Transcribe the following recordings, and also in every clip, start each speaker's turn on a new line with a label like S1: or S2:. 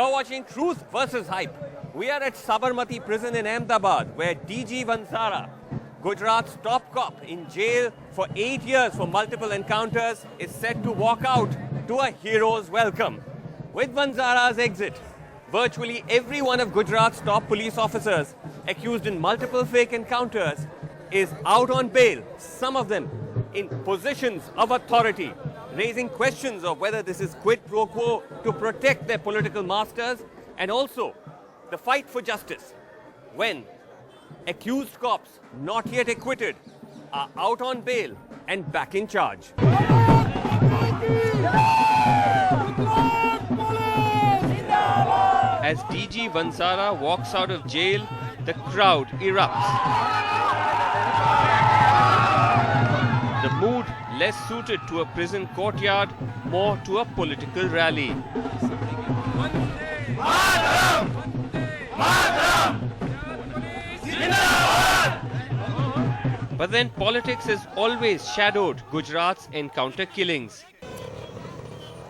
S1: You're watching Truth versus Hype. We are at Sabarmati prison in Ahmedabad, where DG Vanzara, Gujarat's top cop in jail for 8 years for multiple encounters, is set to walk out to a hero's welcome. With Vanzara's exit, virtually every one of Gujarat's top police officers accused in multiple fake encounters is out on bail, some of them in positions of authority, raising questions of whether this is quid pro quo to protect their political masters, and also the fight for justice when accused cops not yet acquitted are out on bail and back in charge. As DG Vanzara walks out of jail, the crowd erupts. The mood less suited to a prison courtyard, more to a political rally. But then politics has always shadowed Gujarat's encounter killings.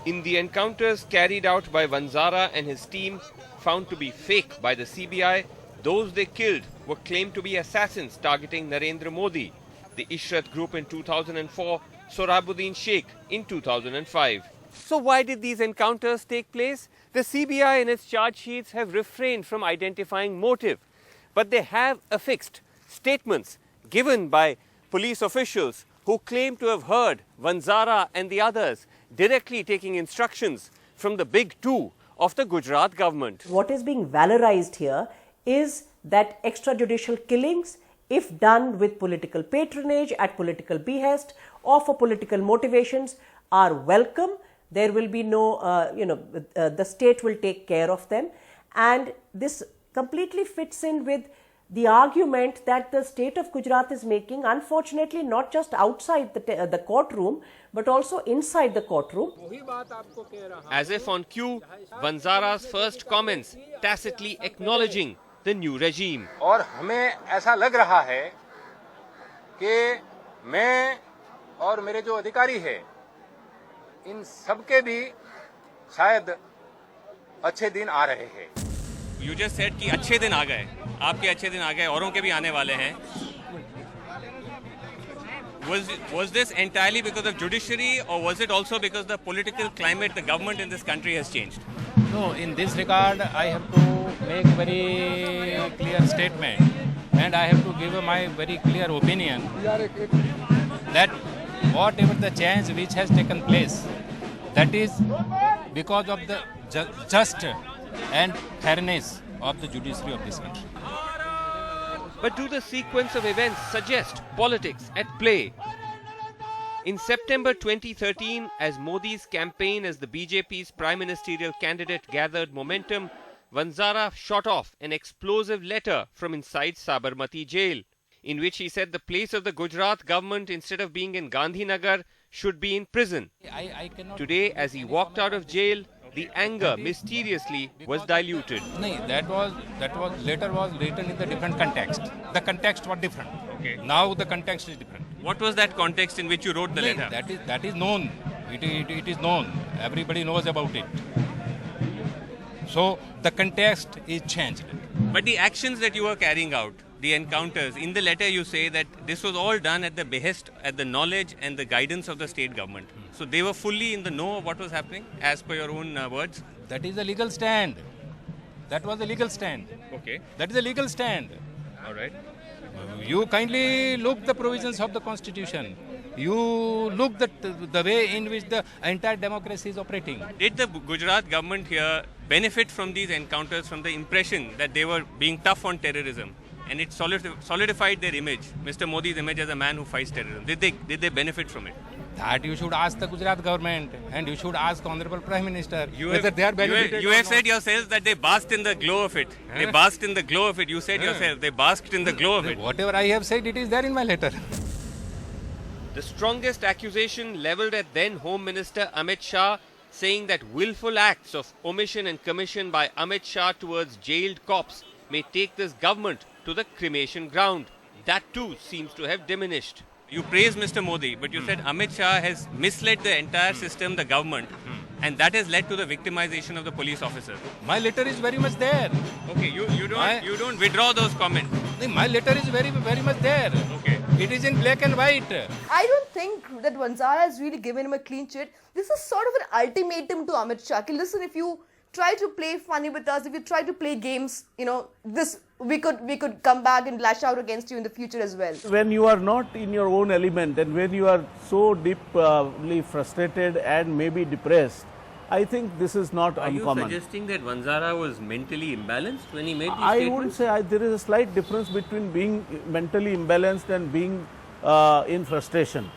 S1: In the encounters carried out by Vanzara and his team, found to be fake by the CBI, those they killed were claimed to be assassins targeting Narendra Modi, the Ishrat group in 2004, Sohrabuddin Sheikh in 2005. So why did these encounters take place? The CBI in its charge sheets have refrained from identifying motive, but they have affixed statements given by police officials who claim to have heard Vanzara and the others directly taking instructions from the big two of the Gujarat government.
S2: What is being valorized here is that extrajudicial killings, if done with political patronage, at political behest, or for political motivations, are welcome. There will be no, the state will take care of them. And this completely fits in with the argument that the state of Gujarat is making, unfortunately, not just outside the courtroom, but also inside the courtroom.
S1: As if on cue, Vanzara's first comments tacitly acknowledging the new regime.
S3: और हमें ऐसा लग रहा है कि मैं और मेरे जो अधिकारी हैं, इन सबके भी शायद अच्छे दिन आ रहे हैं.
S1: You just said कि अच्छे दिन आ गए. आपके अच्छे दिन आ गए, औरों के भी आने वाले हैं. Was this entirely because of judiciary, or was it also because the political climate, the government in this country has changed?
S4: No, in this regard, I have to make very clear statement, and I have to give my very clear opinion that whatever the change which has taken place, that is because of the just and fairness of the judiciary of this country.
S1: But do the sequence of events suggest politics at play? In September 2013, as Modi's campaign as the BJP's prime ministerial candidate gathered momentum, Vanzara shot off an explosive letter from inside Sabarmati jail, in which he said the place of the Gujarat government, instead of being in Gandhinagar, should be in prison. Today, as he walked out of jail, the anger mysteriously was diluted.
S4: No, that letter was written in the different context. The context was different.
S1: Okay.
S4: Now the context is different.
S1: What was that context in which you wrote the letter?
S4: That is known. It is known. Everybody knows about it. So the context is changed.
S1: But the actions that you were carrying out, the encounters, in the letter you say that this was all done at the behest, at the knowledge and the guidance of the state government. So they were fully in the know of what was happening, as per your own words?
S4: That is a legal stand. That was a legal stand.
S1: Okay.
S4: That is a legal stand.
S1: All right.
S4: You kindly look the provisions of the constitution. You look the way in which the entire democracy is operating.
S1: Did the Gujarat government here benefit from these encounters, from the impression that they were being tough on terrorism? And it solidified their image, Mr. Modi's image as a man who fights terrorism. Did they benefit from it?
S4: That you should ask the Gujarat government, and you should ask Honorable Prime Minister whether they are benefited.
S1: You have said yourselves that they basked in the glow of it. They basked in the glow of it. You said yourself, they basked in the glow of it.
S4: Whatever I have said, it is there in my letter.
S1: The strongest accusation levelled at then Home Minister Amit Shah, saying that willful acts of omission and commission by Amit Shah towards jailed cops may take this government to the cremation ground. That too seems to have diminished. You praised Mr. Modi, but you said Amit Shah has misled the entire system, the government, And that has led to the victimization of the police officer.
S4: My letter is very much there.
S1: Okay, you don't withdraw those comments.
S4: My letter is very much there.
S1: Okay.
S4: It is in black and white.
S5: I don't think that Vanzara has really given him a clean sheet. This is sort of an ultimatum to Amit Shah. Listen, if you try to play funny with us, if you try to play games, we could come back and lash out against you in the future as well.
S6: When you are not in your own element and when you are so deeply frustrated and maybe depressed, I think this is not uncommon.
S1: Are you suggesting that Vanzara was mentally imbalanced when he made these
S6: I
S1: statements?
S6: wouldn't say. There is a slight difference between being mentally imbalanced and being in frustration.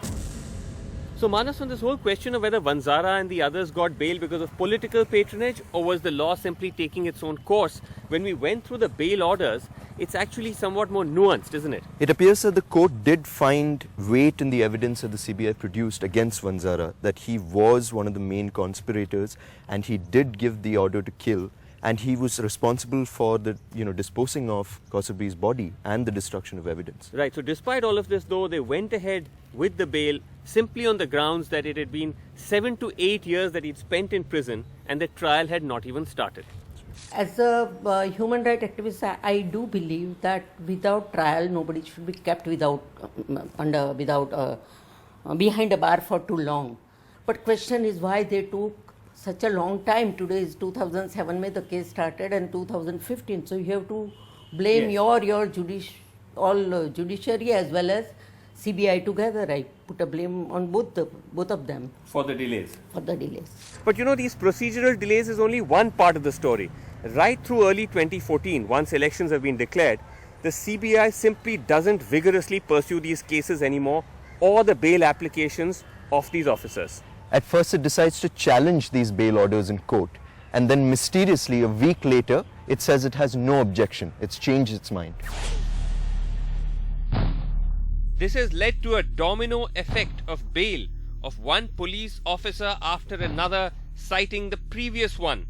S1: So Manas, on this whole question of whether Vanzara and the others got bail because of political patronage or was the law simply taking its own course, when we went through the bail orders, it's actually somewhat more nuanced, isn't it?
S7: It appears that the court did find weight in the evidence that the CBI produced against Vanzara, that he was one of the main conspirators and he did give the order to kill, and he was responsible for the disposing of Kosabri's body and the destruction of evidence.
S1: Right, so despite all of this though, they went ahead with the bail simply on the grounds that it had been 7 to 8 years that he'd spent in prison and the trial had not even started.
S8: As a human rights activist, I do believe that without trial, nobody should be kept behind a bar for too long. But question is why they took such a long time. Today is 2007, the case started, and 2015. So you have to blame your judiciary as well as CBI together. I put a blame on both of them.
S1: For the delays.
S8: But
S1: these procedural delays is only one part of the story. Right through early 2014, once elections have been declared, the CBI simply doesn't vigorously pursue these cases anymore or the bail applications of these officers.
S7: At first it decides to challenge these bail orders in court, and then mysteriously a week later it says it has no objection. It's changed its mind.
S1: This has led to a domino effect of bail of one police officer after another, citing the previous one,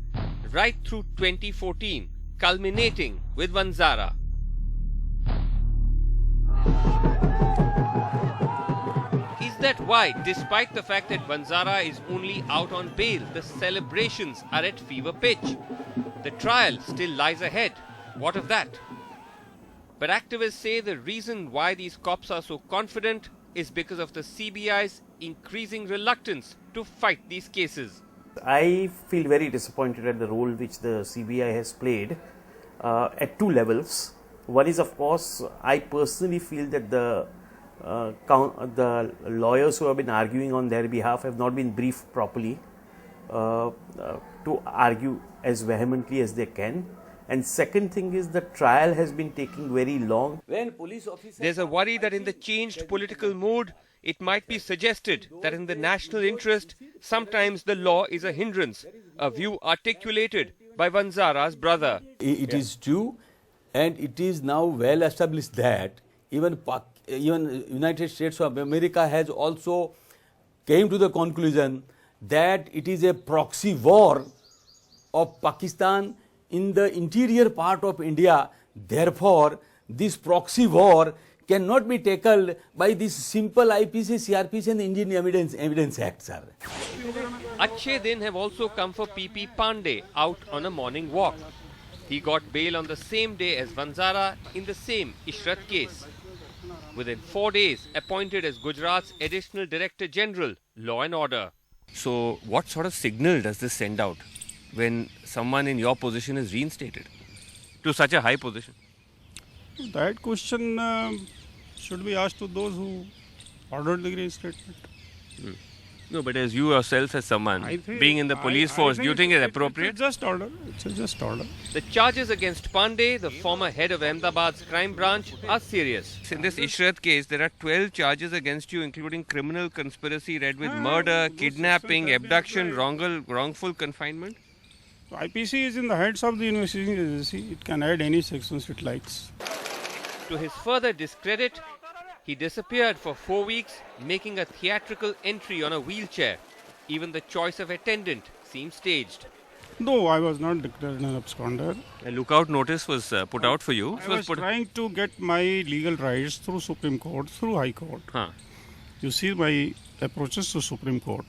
S1: right through 2014, culminating with Vanzara. Is that why, despite the fact that Vanzara is only out on bail, the celebrations are at fever pitch? The trial still lies ahead. What of that? But activists say the reason why these cops are so confident is because of the CBI's increasing reluctance to fight these cases.
S6: I feel very disappointed at the role which the CBI has played at two levels. One is, of course, I personally feel that the lawyers who have been arguing on their behalf have not been briefed properly to argue as vehemently as they can. And second thing is the trial has been taking very long.
S1: There's a worry that in the changed political mood, it might be suggested that in the national interest, sometimes the law is a hindrance, a view articulated by Vanzara's brother.
S9: It is true, and it is now well established that even United States of America has also came to the conclusion that it is a proxy war of Pakistan in the interior part of India. Therefore, this proxy war cannot be tackled by this simple IPC, CRPC and Indian Evidence Act, sir.
S1: Achhe din have also come for PP Pandey out on a morning walk. He got bail on the same day as Vanzara in the same Ishrat case. Within 4 days, appointed as Gujarat's Additional Director General, Law and Order. So, what sort of signal does this send out when someone in your position is reinstated to such a high position?
S10: That question should be asked to those who ordered the reinstatement.
S1: No, but as you yourself as someone being in the police force, do you think it's appropriate?
S10: It's a just order. It's a just order.
S1: The charges against Pandey, the former head of Ahmedabad's crime branch, are serious. In this Ishrat case, there are 12 charges against you, including criminal conspiracy read with murder, kidnapping, abduction, wrongful confinement.
S10: So IPC is in the heads of the investigating agency. It can add any sections it likes.
S1: To his further discredit, he disappeared for 4 weeks, making a theatrical entry on a wheelchair. Even the choice of attendant seemed staged.
S10: No, I was not declared an absconder.
S1: A lookout notice was put out for you.
S10: I was trying to get my legal rights through Supreme Court, through High Court. You see my approaches to Supreme Court.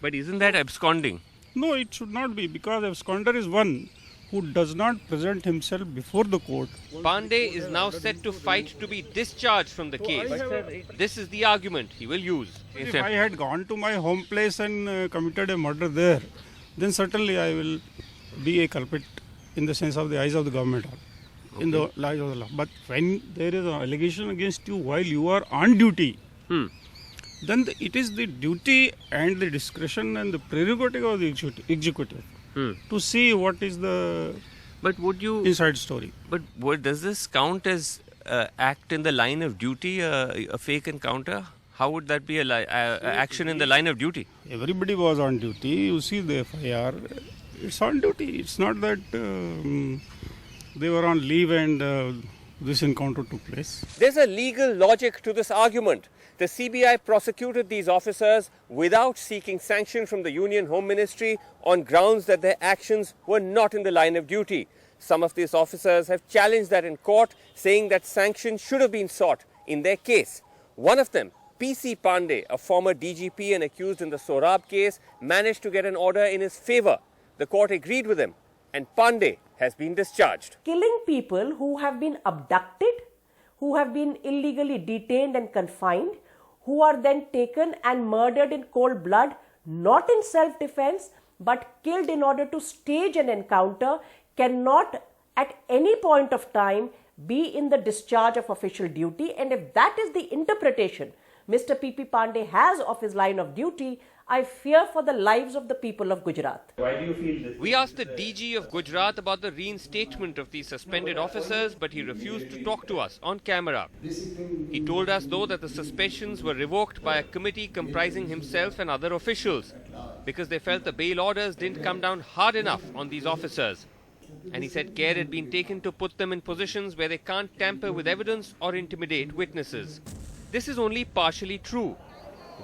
S1: But isn't that absconding?
S10: No, it should not be, because absconder is one who does not present himself before the court.
S1: Pandey is now set to fight to be discharged from the case. This is the argument he will use.
S10: If I had gone to my home place and committed a murder there, then certainly I will be a culprit in the sense of the eyes of the government, in the eyes of the law. But when there is an allegation against you while you are on duty, then it is the duty and the discretion and the prerogative of the executive to see what is the inside story.
S1: But does this count as act in the line of duty, a fake encounter? How would that be a action in the line of duty?
S10: Everybody was on duty. You see the FIR, it's on duty. It's not that they were on leave and this encounter took place.
S1: There's a legal logic to this argument. The CBI prosecuted these officers without seeking sanction from the Union Home Ministry on grounds that their actions were not in the line of duty. Some of these officers have challenged that in court, saying that sanction should have been sought in their case. One of them, PC Pandey, a former DGP and accused in the Sorab case, managed to get an order in his favor. The court agreed with him, and Pandey has been discharged.
S2: Killing people who have been abducted, who have been illegally detained and confined, who are then taken and murdered in cold blood, not in self-defense, but killed in order to stage an encounter, cannot at any point of time be in the discharge of official duty. And if that is the interpretation Mr. PP Pandey has of his line of duty, I fear for the lives of the people of Gujarat.
S1: Why do you feel this? We asked the DG of Gujarat about the reinstatement of these suspended officers, but he refused to talk to us on camera. He told us, though, that the suspensions were revoked by a committee comprising himself and other officials because they felt the bail orders didn't come down hard enough on these officers. And he said care had been taken to put them in positions where they can't tamper with evidence or intimidate witnesses. This is only partially true.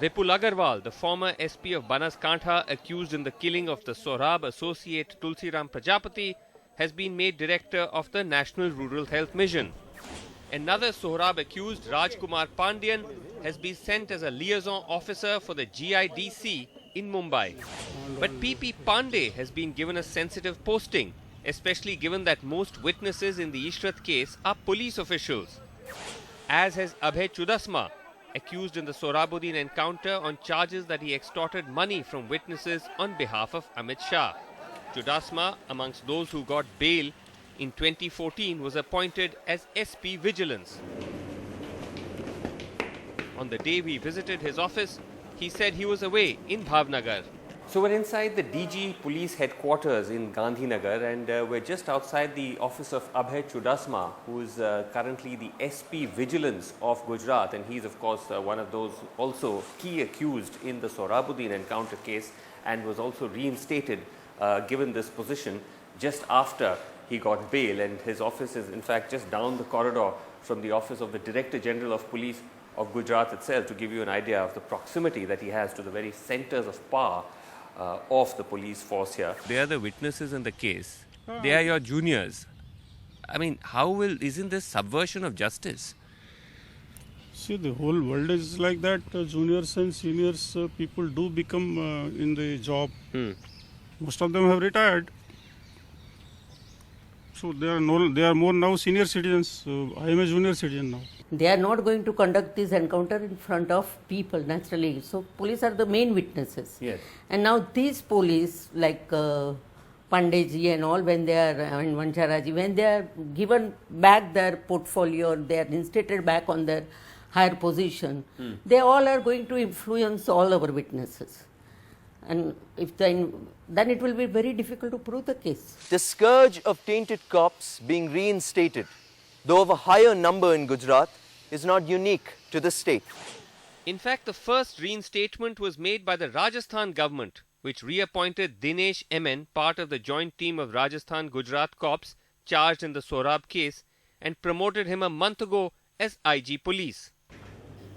S1: Vipul Agarwal, the former SP of Banaskantha accused in the killing of the Sorab associate Tulsiram Prajapati, has been made director of the National Rural Health Mission. Another Sorab accused, Rajkumar Pandian, has been sent as a liaison officer for the GIDC in Mumbai. But PP Pandey has been given a sensitive posting, especially given that most witnesses in the Ishrat case are police officials. As has Abhay Chudasma, accused in the Sorabuddin encounter on charges that he extorted money from witnesses on behalf of Amit Shah. Chudasma, amongst those who got bail in 2014, was appointed as SP Vigilance. On the day we visited his office, he said he was away in Bhavnagar. So we're inside the DG police headquarters in Gandhinagar, and we're just outside the office of Abhay Chudasma, who is currently the SP Vigilance of Gujarat, and he's of course one of those also key accused in the Sorabuddin encounter case, and was also reinstated given this position just after he got bail. And his office is in fact just down the corridor from the office of the Director General of Police of Gujarat itself, to give you an idea of the proximity that he has to the very centers of power of the police force here. They are the witnesses in the case. They are your juniors. I mean, isn't this subversion of justice?
S10: See, the whole world is like that. Juniors and seniors, people do become in the job. Most of them have retired. So they are more now senior citizens. I am a junior citizen now.
S8: They are not going to conduct this encounter in front of people, naturally. So police are the main witnesses.
S1: Yes.
S8: And now these police, like Pandeyji and all, when they are, Vanzaraji, when they are given back their portfolio, they are instated back on their higher position, they all are going to influence all our witnesses. And if then it will be very difficult to prove the case.
S7: The scourge of tainted cops being reinstated, though of a higher number in Gujarat, is not unique to the state.
S1: In fact, the first reinstatement was made by the Rajasthan government, which reappointed Dinesh MN, part of the joint team of Rajasthan-Gujarat cops charged in the Sorab case, and promoted him a month ago as IG police.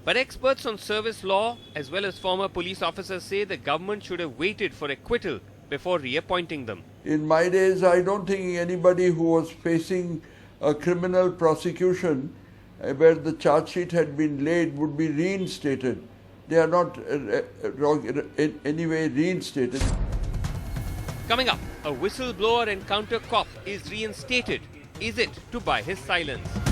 S1: But experts on service law as well as former police officers say the government should have waited for acquittal before reappointing them.
S11: In my days, I don't think anybody who was facing a criminal prosecution where the charge sheet had been laid would be reinstated. They are not in any way reinstated.
S1: Coming up, a whistleblower and counter cop is reinstated. Is it to buy his silence?